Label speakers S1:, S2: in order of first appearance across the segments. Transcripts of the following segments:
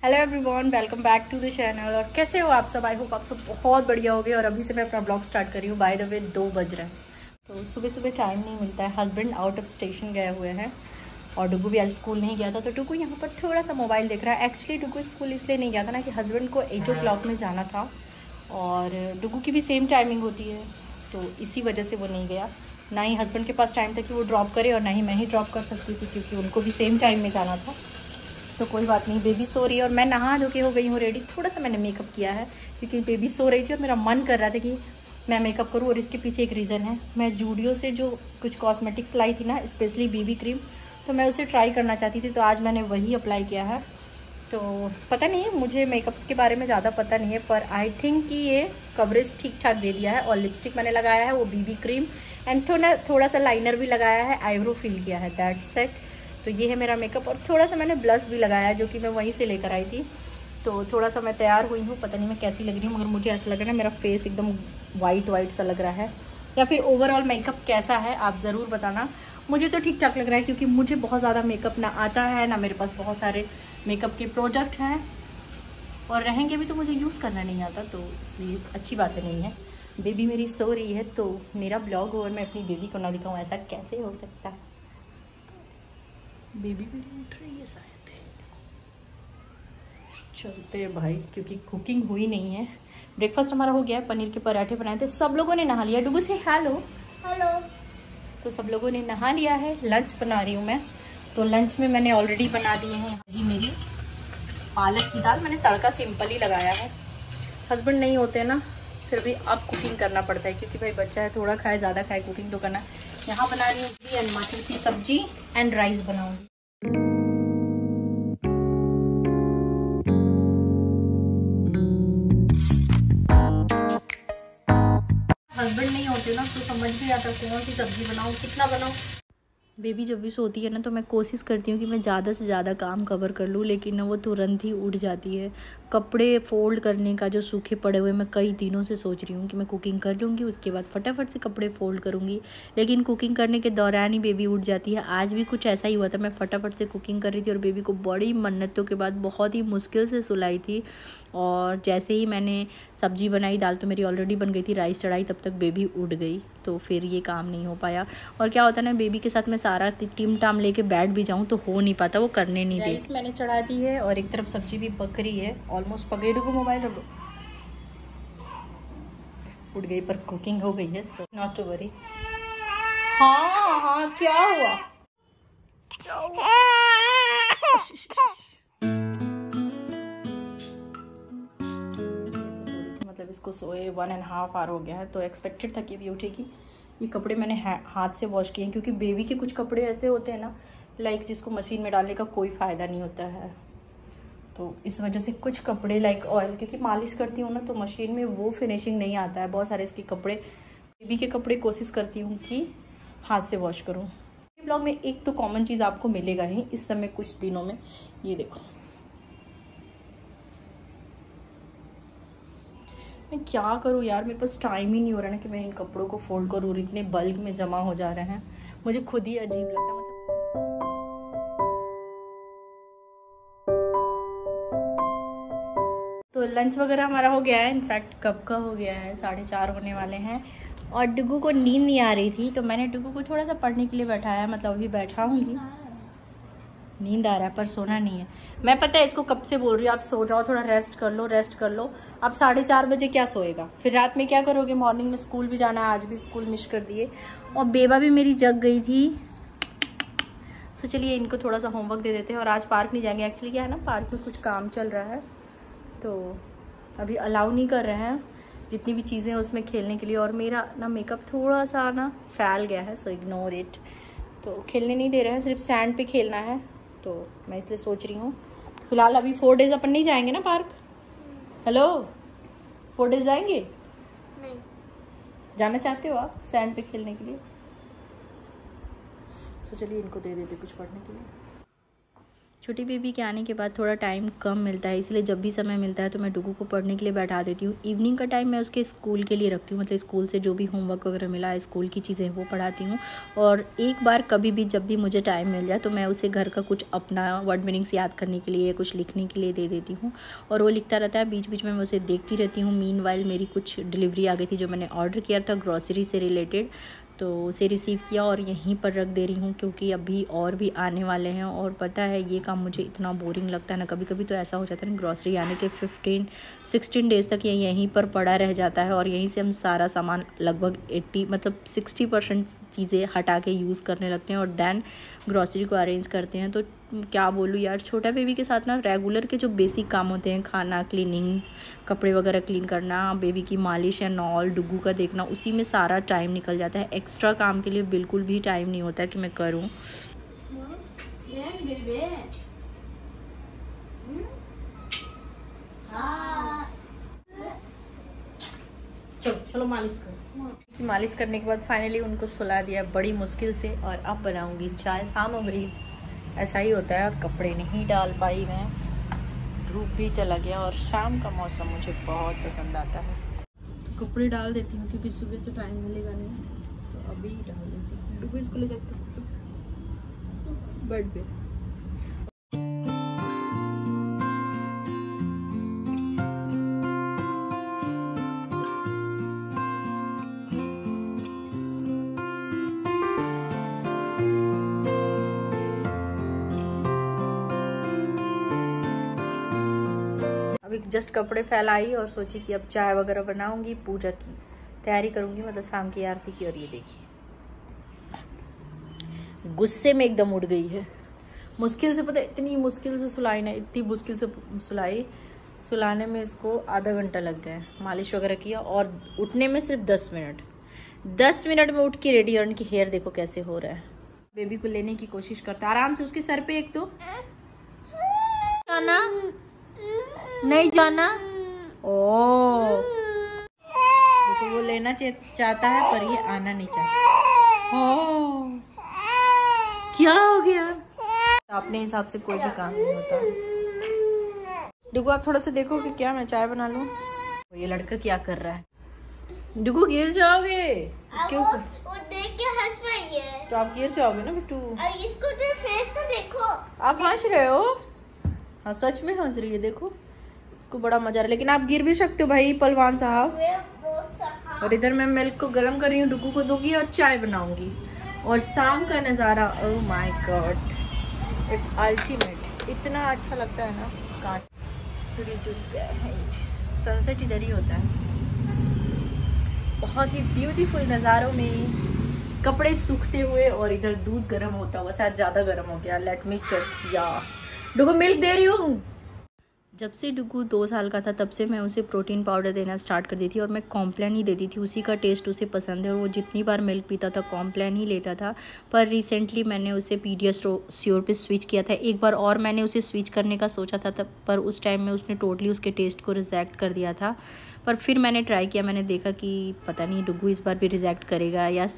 S1: Hello everyone, welcome back to the channel. और कैसे हो आप सब? आई होप आप सब बहुत बढ़िया हो गए। और अभी से मैं अपना ब्लॉग स्टार्ट कर रही हूँ। बाय द वे 2 बज रहे हैं, तो सुबह सुबह टाइम नहीं मिलता है। हस्बैंड आउट ऑफ स्टेशन गए हुए हैं और डुगू भी आज स्कूल नहीं गया था, तो डुगू यहाँ पर थोड़ा सा मोबाइल देख रहा है। एक्चुअली डुगू स्कूल इसलिए नहीं गया था ना कि हस्बैंड को 8 o'clock में जाना था और डुगू की भी सेम टाइमिंग होती है, तो इसी वजह से वो नहीं गया। ना ही हस्बैंड के पास टाइम था कि वो ड्रॉप करे और ना ही मैं ही ड्रॉप कर सकती थी, क्योंकि उनको भी सेम टाइम में जाना था। तो कोई बात नहीं, बेबी सो रही है और मैं नहा धो के हो गई हूँ रेडी। थोड़ा सा मैंने मेकअप किया है क्योंकि बेबी सो रही थी और मेरा मन कर रहा था कि मैं मेकअप करूँ। और इसके पीछे एक रीज़न है, मैं जूडियो से जो कुछ कॉस्मेटिक्स लाई थी ना, स्पेशली बीबी क्रीम, तो मैं उसे ट्राई करना चाहती थी, तो आज मैंने वही अप्लाई किया है। तो पता नहीं है, मुझे मेकअप्स के बारे में ज़्यादा पता नहीं है, पर आई थिंक कि ये कवरेज ठीक ठाक दे दिया है। और लिपस्टिक मैंने लगाया है वो बीबी क्रीम, एंड थोड़ा सा लाइनर भी लगाया है, आईब्रो फिल किया है, दैट्स इट। तो ये है मेरा मेकअप। और थोड़ा सा मैंने ब्लश भी लगाया है जो कि मैं वहीं से लेकर आई थी। तो थोड़ा सा मैं तैयार हुई हूँ, पता नहीं मैं कैसी लग रही हूँ, मगर मुझे ऐसा लग रहा है मेरा फेस एकदम वाइट सा लग रहा है। या फिर ओवरऑल मेकअप कैसा है आप ज़रूर बताना। मुझे तो ठीक ठाक लग रहा है, क्योंकि मुझे बहुत ज़्यादा मेकअप ना आता है, ना मेरे पास बहुत सारे मेकअप के प्रोडक्ट हैं, और रहेंगे भी तो मुझे यूज़ करना नहीं आता, तो इसलिए अच्छी बात नहीं है। बेबी मेरी सो रही है, तो मेरा ब्लॉग और मैं अपनी बेबी को ना दिखाऊँ, ऐसा कैसे हो सकता है? बेबी मेरी उठ रही है शायद। चलते हैं भाई, क्योंकि कुकिंग हुई नहीं है। ब्रेकफास्ट हमारा हो गया है, पनीर के पराठे बनाए थे, सब लोगों ने नहा लिया। डुगू से हेलो।
S2: हेलो।
S1: तो सब लोगों ने नहा लिया है। लंच बना रही हूँ मैं। तो लंच में मैंने ऑलरेडी बना दिए हैं जी मेरी पालक की दाल। मैंने तड़का सिंपल ही लगाया है। हस्बैंड नहीं होते ना, फिर भी अब कुकिंग करना पड़ता है, क्योंकि भाई बच्चा है, थोड़ा खाए ज़्यादा खाए, कुकिंग तो करना। यहाँ बना रही हूँ एंड मटर की सब्जी एंड राइस बनाऊंगी। हस्बैंड नहीं होते ना, तो समझ नहीं आता कौन सी सब्जी बनाऊँ, कितना बनाऊँ। बेबी जब भी सोती है ना, तो मैं कोशिश करती हूँ कि मैं ज़्यादा से ज़्यादा काम कवर कर लूँ, लेकिन ना वो तुरंत ही उठ जाती है। कपड़े फोल्ड करने का जो सूखे पड़े हुए, मैं कई दिनों से सोच रही हूँ कि मैं कुकिंग कर लूँगी, उसके बाद फटाफट से कपड़े फोल्ड करूँगी, लेकिन कुकिंग करने के दौरान ही बेबी उठ जाती है। आज भी कुछ ऐसा ही हुआ था, मैं फटाफट से कुकिंग कर रही थी और बेबी को बड़ी मन्नतों के बाद बहुत ही मुश्किल से सुलाई थी। और जैसे ही मैंने सब्जी बनाई, दाल तो मेरी ऑलरेडी बन गई थी, राइस चढ़ाई, तब तक बेबी उठ गई, तो फिर ये काम नहीं हो पाया। और क्या होता है ना, बेबी के साथ मैं सारा टिम टाम लेके बैठ भी जाऊँ तो हो नहीं पाता, वो करने नहीं दे। राइस मैंने चढ़ा दी है और एक तरफ सब्जी भी पक रही है, ऑलमोस्ट पक गई। डुगू मोबाइल रख दो। उठ गई, पर कुकिंग हो गई है, तो नॉट टू वरी। हाँ हाँ, क्या हुआ? मतलब इसको सोए 1.5 आवर हो गया है, तो एक्सपेक्टेड था कि भी उठेगी। ये कपड़े मैंने हाथ से वॉश किए हैं, क्योंकि बेबी के कुछ कपड़े ऐसे होते हैं ना, लाइक जिसको मशीन में डालने का कोई फ़ायदा नहीं होता है। तो इस वजह से कुछ कपड़े लाइक ऑयल, क्योंकि मालिश करती हूँ ना, तो मशीन में वो फिनिशिंग नहीं आता है। बहुत सारे इसके कपड़े, बेबी के कपड़े कोशिश करती हूँ कि हाथ से वॉश करूँ। ब्लॉग में एक तो कॉमन चीज़ आपको मिलेगा ही इस समय कुछ दिनों में, ये देखो। मैं क्या करूँ यार, मेरे पास टाइम ही नहीं हो रहा ना कि मैं इन कपड़ों को फोल्ड करूँ, और इतने बल्क में जमा हो जा रहे हैं, मुझे खुद ही अजीब लगता है। तो लंच वगैरह हमारा हो गया है, इनफैक्ट कब का हो गया है, 4:30 होने वाले हैं। और डुगू को नींद नहीं आ रही थी, तो मैंने डुगू को थोड़ा सा पढ़ने के लिए बैठाया, मतलब अभी बैठा हूँगी। नींद आ रहा है पर सोना नहीं है। मैं पता है इसको कब से बोल रही हूँ, आप सो जाओ, थोड़ा रेस्ट कर लो, रेस्ट कर लो। अब 4:30 बजे क्या सोएगा, फिर रात में क्या करोगे? मॉर्निंग में स्कूल भी जाना है, आज भी स्कूल मिस कर दिए। और बेबा भी मेरी जग गई थी, तो चलिए इनको थोड़ा सा होमवर्क दे देते हैं। और आज पार्क नहीं जाएंगे, एक्चुअली क्या है ना, पार्क में कुछ काम चल रहा है, तो अभी अलाउ नहीं कर रहे हैं जितनी भी चीज़ें हैं उसमें खेलने के लिए। और मेरा ना मेकअप थोड़ा सा ना फैल गया है, सो इग्नोर इट। तो खेलने नहीं दे रहे हैं, सिर्फ सैंड पे खेलना है, तो मैं इसलिए सोच रही हूँ फिलहाल अभी 4 डेज अपन नहीं जाएंगे ना पार्क। हेलो, 4 डेज जाएंगे?
S2: नहीं।
S1: जाना चाहते हो आप सैंड पे खेलने के लिए? तो चलिए इनको दे देते कुछ पढ़ने के लिए। छोटी बेबी के आने के बाद थोड़ा टाइम कम मिलता है, इसलिए जब भी समय मिलता है तो मैं डुगू को पढ़ने के लिए बैठा देती हूँ। इवनिंग का टाइम मैं उसके स्कूल के लिए रखती हूँ, मतलब स्कूल से जो भी होमवर्क वगैरह मिला है, स्कूल की चीज़ें वो पढ़ाती हूँ। और एक बार कभी भी जब भी मुझे टाइम मिल जाए तो मैं उसे घर का कुछ अपना वर्ड मीनिंग्स याद करने के लिए, कुछ लिखने के लिए दे देती हूँ और वो लिखता रहता है। बीच बीच में मैं उसे देखती रहती हूँ। मीनवाइल मेरी कुछ डिलीवरी आ गई थी जो मैंने ऑर्डर किया था ग्रॉसरी से रिलेटेड, तो उसे रिसीव किया और यहीं पर रख दे रही हूँ क्योंकि अभी और भी आने वाले हैं। और पता है ये काम मुझे इतना बोरिंग लगता है ना, कभी कभी तो ऐसा हो जाता है ना, ग्रॉसरी आने के 15-16 डेज़ तक ये यहीं पर पड़ा रह जाता है और यहीं से हम सारा सामान लगभग 60% चीज़ें हटा के यूज़ करने लगते हैं और दैन ग्रॉसरी को अरेंज करते हैं। तो क्या बोलूँ यार, छोटा बेबी के साथ ना रेगुलर के जो बेसिक काम होते हैं, खाना, क्लीनिंग, कपड़े वगैरह क्लीन करना, बेबी की मालिश एंड ऑल, डुगू का देखना, उसी में सारा टाइम निकल जाता है। एक्स्ट्रा काम के लिए बिल्कुल भी टाइम नहीं होता है कि मैं करूँ। चलो मालिश करो। मालिश करने के बाद फाइनली उनको सुला दिया बड़ी मुश्किल से और अब बनाऊंगी चाय। शाम हो गई, ऐसा ही होता है, और कपड़े नहीं डाल पाई मैं, धूप भी चला गया और शाम का मौसम मुझे बहुत पसंद आता है। तो कपड़े डाल देती हूँ क्योंकि सुबह तो टाइम मिलेगा नहीं, तो अभी डाल देती हूँ। डुगू इसको ले जाती हूँ बेड पे। अभी जस्ट कपड़े फैलाई और सोची कि अब चाय वगैरह बनाऊंगी, पूजा की तैयारी करूंगी, मतलब शाम की आरती की। और ये देखिए गुस्से में एकदम उड़ गई है। मुश्किल से, पता इतनी मुश्किल से सुलाई ना, इतनी मुश्किल से सुलाई, सुलाने में इसको आधा घंटा लग गया। मालिश वगैरह किया और उठने में सिर्फ 10 मिनट। 10 मिनट में उठ के रेडी। और उनकी हेयर देखो कैसे हो रहा है। बेबी को लेने की कोशिश करता है आराम से, उसके सर पे एक तो नहीं जाना। ओ देखो वो लेना चाहता है पर ये आना नहीं चाहता। ओ क्या हो गया? अपने हिसाब से कोई भी काम नहीं होता। डुगू आप थोड़ा सा देखो कि क्या मैं चाय बना लूं। ये लड़का क्या कर रहा है? डुगू गिर जाओगे इसके ऊपर। वो देख के हंस रही है। तो आप गिर जाओगे ना बिट्टू। इसको तो फेस तो देखो। आप हंस रहे हो? हाँ सच में हंस रही है, देखो इसको बड़ा मजा आ रहा है। लेकिन आप गिर भी सकते हो भाई पहलवान साहब। और इधर मैं मिल्क को गर्म कर रही हूँ, डुगू को दूंगी और चाय बनाऊंगी। और शाम का नज़ारा, oh my God, it's ultimate. इतना अच्छा लगता है ना। काट सूर्य डूब गया है, सनसेट इधर ही होता है। बहुत ही ब्यूटीफुल नज़ारों में कपड़े सूखते हुए और इधर दूध गर्म होता हुआ। शायद ज़्यादा गर्म हो गया, लेट मी चेक। या डुगू मिल्क दे रही हूँ। जब से डुगू 2 साल का था तब से मैं उसे प्रोटीन पाउडर देना स्टार्ट कर दी थी और मैं कॉम्प्लान ही देती थी। उसी का टेस्ट उसे पसंद है और वो जितनी बार मिल्क पीता था कॉम्प्लान ही लेता था। पर रिसेंटली मैंने उसे पीडियाश्योर पे स्विच किया था। एक बार और मैंने उसे स्विच करने का सोचा था तब, पर उस टाइम में उसने टोटली उसके टेस्ट को रिजेक्ट कर दिया था। पर फिर मैंने ट्राई किया, मैंने देखा कि पता नहीं डुगू इस बार भी रिजेक्ट करेगा या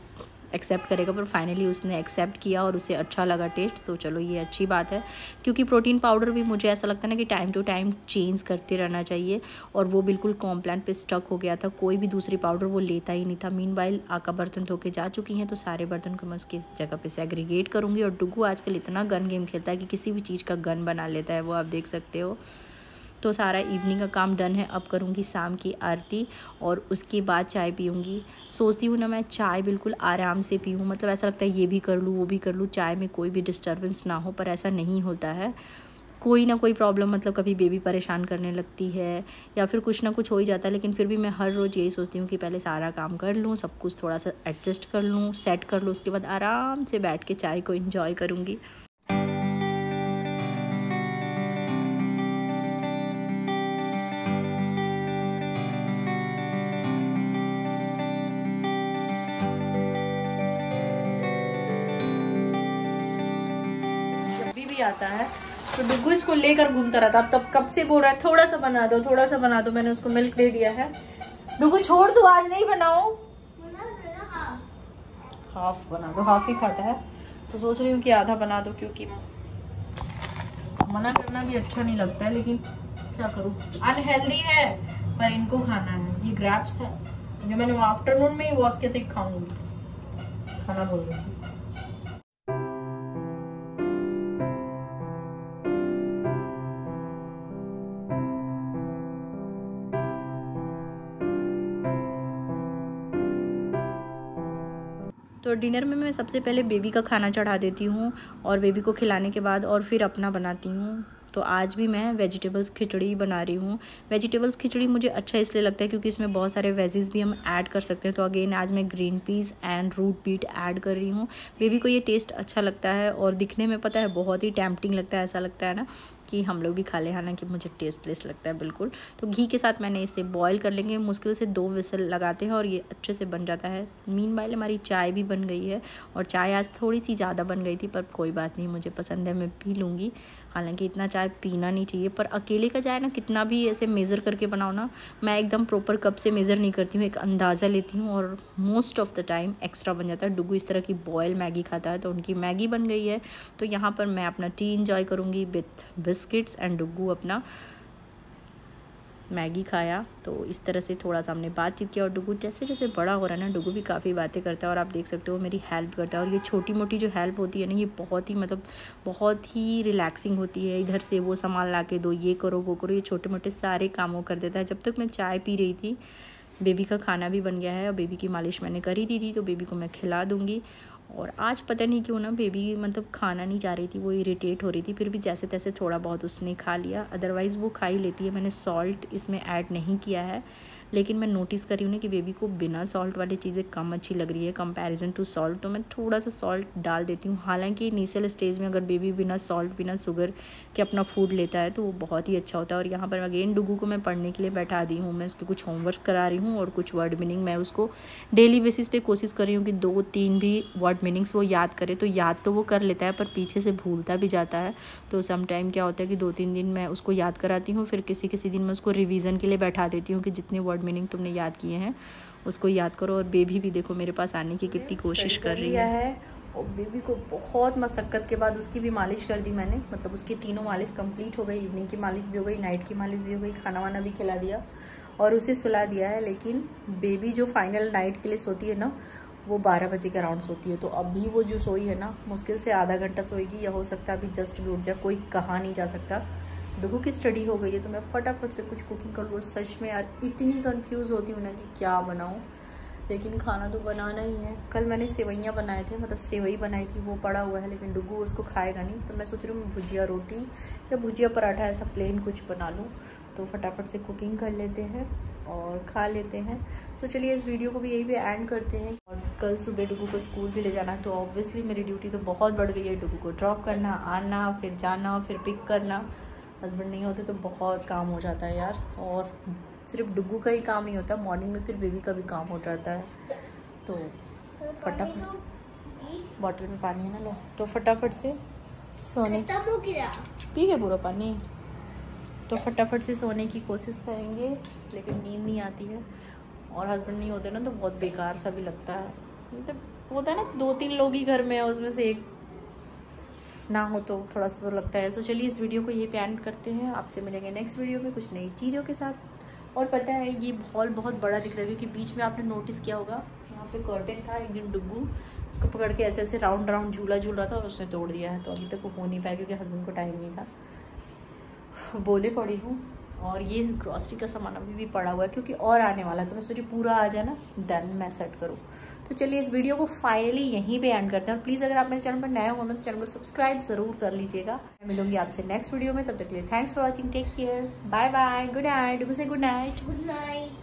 S1: एक्सेप्ट करेगा। पर फाइनली उसने एक्सेप्ट किया और उसे अच्छा लगा टेस्ट। तो चलो ये अच्छी बात है, क्योंकि प्रोटीन पाउडर भी मुझे ऐसा लगता है ना कि टाइम टू टाइम चेंज करते रहना चाहिए। और वो बिल्कुल कॉम्प्लान पे स्टक हो गया था, कोई भी दूसरी पाउडर वो लेता ही नहीं था। मीनवाइल आका बर्तन धो के जा चुकी हैं तो सारे बर्तन को मैं उसकी जगह पे सेग्रीगेट करूँगी। और डुगू आजकल इतना गन गेम खेलता है कि किसी भी चीज़ का गन बना लेता है, वो आप देख सकते हो। तो सारा इवनिंग का काम डन है। अब करूँगी शाम की आरती और उसके बाद चाय पीऊँगी। सोचती हूँ ना मैं चाय बिल्कुल आराम से पीऊँ, मतलब ऐसा लगता है ये भी कर लूँ वो भी कर लूँ, चाय में कोई भी डिस्टर्बेंस ना हो। पर ऐसा नहीं होता है, कोई ना कोई प्रॉब्लम, मतलब कभी बेबी परेशान करने लगती है या फिर कुछ ना कुछ हो ही जाता है। लेकिन फिर भी मैं हर रोज़ यही सोचती हूँ कि पहले सारा काम कर लूँ, सब कुछ थोड़ा सा एडजस्ट कर लूँ, सेट कर लूँ, उसके बाद आराम से बैठ के चाय को इंजॉय करूँगी। आता है तो डुगू इसको लेकर घूमता रहता। अब तब कब से बोल रहा है थोड़ा सा बना दो, थोड़ा सा बना दो। मैंने उसको मिल्क दे दिया है। डुगू छोड़ दो, आज नहीं बनाओ, हाफ बना दो। हाफ ही खाता है तो सोच रही हूँ कि आधा बना दो, क्योंकि मना करना भी अच्छा नहीं लगता है, लेकिन क्या करूँ, अनहेल्दी है पर इनको खाना है। ये ग्रैप्स है जो मैंने आफ्टरनून में ही वॉश किया था, खाऊंगी, खाना बोल रही थी। तो डिनर में मैं सबसे पहले बेबी का खाना चढ़ा देती हूँ और बेबी को खिलाने के बाद और फिर अपना बनाती हूँ। तो आज भी मैं वेजिटेबल्स खिचड़ी बना रही हूँ। वेजिटेबल्स खिचड़ी मुझे अच्छा इसलिए लगता है क्योंकि इसमें बहुत सारे वेजिस भी हम ऐड कर सकते हैं। तो अगेन आज मैं green peas and root beet add कर रही हूँ। बेबी को ये टेस्ट अच्छा लगता है और दिखने में पता है बहुत ही टेम्पटिंग लगता है, ऐसा लगता है ना कि हम लोग भी खा लें, हालांकि मुझे टेस्टलेस लगता है बिल्कुल। तो घी के साथ मैंने इसे बॉईल कर लेंगे, मुश्किल से 2 विसल लगाते हैं और ये अच्छे से बन जाता है। मीनवाइल हमारी चाय भी बन गई है और चाय आज थोड़ी सी ज़्यादा बन गई थी, पर कोई बात नहीं, मुझे पसंद है, मैं पी लूँगी। हालांकि इतना चाय पीना नहीं चाहिए, पर अकेले का चाय ना कितना भी ऐसे मेज़र करके बनाओ ना, मैं एकदम प्रॉपर कप से मेज़र नहीं करती हूँ, एक अंदाज़ा लेती हूँ और most of the time extra बन जाता है। डुगू इस तरह की बॉयल मैगी खाता है, तो उनकी मैगी बन गई है। तो यहाँ पर मैं अपना टी इंजॉय करूँगी विथ बिस्किट्स एंड डुगू अपना मैगी खाया। तो इस तरह से थोड़ा सा हमने बातचीत किया और डुगू जैसे जैसे बड़ा हो रहा है ना, डुगू भी काफ़ी बातें करता है और आप देख सकते हो मेरी हेल्प करता है। और ये छोटी मोटी जो हेल्प होती है ना, ये बहुत ही मतलब बहुत ही रिलैक्सिंग होती है। इधर से वो सामान ला के दो, ये करो वो करो, ये छोटे मोटे सारे कामों कर देता है। जब तक मैं चाय पी रही थी बेबी का खाना भी बन गया है और बेबी की मालिश मैंने कर ही दी थी, तो बेबी को मैं खिला दूँगी। और आज पता नहीं क्यों ना बेबी मतलब खाना नहीं चाह रही थी, वो इरिटेट हो रही थी, फिर भी जैसे तैसे थोड़ा बहुत उसने खा लिया, अदरवाइज़ वो खा ही लेती है। मैंने सॉल्ट इसमें ऐड नहीं किया है, लेकिन मैं नोटिस कर रही हूँ ना कि बेबी को बिना सॉल्ट वाली चीज़ें कम अच्छी लग रही है कंपैरिजन टू सॉल्ट, तो मैं थोड़ा सा सॉल्ट डाल देती हूँ। हालांकि इनिशियल स्टेज में अगर बेबी बिना सॉल्ट बिना शुगर के अपना फूड लेता है तो वो बहुत ही अच्छा होता है। और यहाँ पर अगेन डुगू को मैं पढ़ने के लिए बैठा दी हूँ, मैं उसके कुछ होमवर्क करा रही हूँ और कुछ वर्ड मीनिंग मैं उसको डेली बेसिस पे कोशिश कर रही हूँ कि 2-3 भी वर्ड मीनिंग्स वो याद करे। तो याद तो वो कर लेता है पर पीछे से भूलता भी जाता है। तो सम टाइम क्या होता है कि 2-3 दिन मैं उसको याद कराती हूँ, फिर किसी दिन मैं उसको रिवीजन के लिए बैठा देती हूँ कि जितने वर्ड मीनिंग तुमने याद किए हैं उसको याद करो। और बेबी भी देखो मेरे पास आने की कितनी कोशिश कर रही है। और बेबी को बहुत मशक्क़त के बाद उसकी भी मालिश कर दी मैंने, मतलब उसकी तीनों मालिश कंप्लीट हो गई। इवनिंग की मालिश भी हो गई, नाइट की मालिश भी हो गई, खाना वाना भी खिला दिया और उसे सुला दिया है। लेकिन बेबी जो फाइनल नाइट के लिए सोती है ना, वो 12 बजे के अराउंड सोती है। तो अभी वो जो सोई है ना, मुश्किल से आधा घंटा सोएगी या हो सकता है अभी जस्ट भी उठ जाए, कोई कहा नहीं जा सकता। डुगू की स्टडी हो गई है तो मैं फटाफट से कुछ कुकिंग कर लूँ। सच में यार इतनी कंफ्यूज होती हूँ ना कि क्या बनाऊँ, लेकिन खाना तो बनाना ही है। कल मैंने सेवइयाँ बनाए थे, मतलब सेवई बनाई थी, वो पड़ा हुआ है, लेकिन डुगू उसको खाएगा नहीं। तो मैं सोच रही हूँ भुजिया रोटी या भुजिया पराठा ऐसा प्लेन कुछ बना लूँ। तो फटाफट से कुकिंग कर लेते हैं और खा लेते हैं। सो चलिए इस वीडियो को भी यही पे एंड करते हैं। और कल सुबह डुगू को स्कूल भी ले जाना, तो ऑब्वियसली मेरी ड्यूटी तो बहुत बढ़ गई है। डुगू को ड्रॉप करना, आना, फिर जाना, फिर पिक करना। हस्बैंड नहीं होते तो बहुत काम हो जाता है यार। और सिर्फ डुगू का ही काम नहीं होता, मॉर्निंग में फिर बेबी का भी काम हो जाता है। तो फटाफट से बॉटल में पानी है ना, लो, तो फटाफट से सोने पी गए पूरा पानी, तो फटाफट से सोने की कोशिश करेंगे, लेकिन नींद नहीं आती है। और हस्बैंड नहीं होते ना तो बहुत बेकार सा भी लगता है, मतलब होता है ना 2-3 लोग ही घर में है, उसमें से एक ना हो तो थोड़ा सा तो लगता है। सो चलिए इस वीडियो को ये पे एंड करते हैं, आपसे मिलेंगे नेक्स्ट वीडियो में कुछ नई चीज़ों के साथ। और पता है ये हॉल बहुत बड़ा दिख रहा है क्योंकि बीच में आपने नोटिस किया होगा यहाँ पे कर्टेन था। एक दिन डुगू उसको पकड़ के ऐसे ऐसे राउंड राउंड झूला झूल रहा था और उसने तोड़ दिया है। तो अभी तक वो हो नहीं पाया क्योंकि हस्बैंड को टाइम नहीं था, बोले पड़ी हूँ। और ये ग्रॉसरी का सामान अभी भी पड़ा हुआ है क्योंकि और आने वाला है, तो मैं सोची पूरा आ जाए ना देन मैं सेट करूँ। तो चलिए इस वीडियो को फाइनली यहीं पे एंड करते हैं। और प्लीज़ अगर आप मेरे चैनल पर नए हो ना तो चैनल को सब्सक्राइब ज़रूर कर लीजिएगा। मैं मिलूंगी आपसे नेक्स्ट वीडियो में, तब तक के लिए thanks for watching, take care, bye bye, good night. Good night.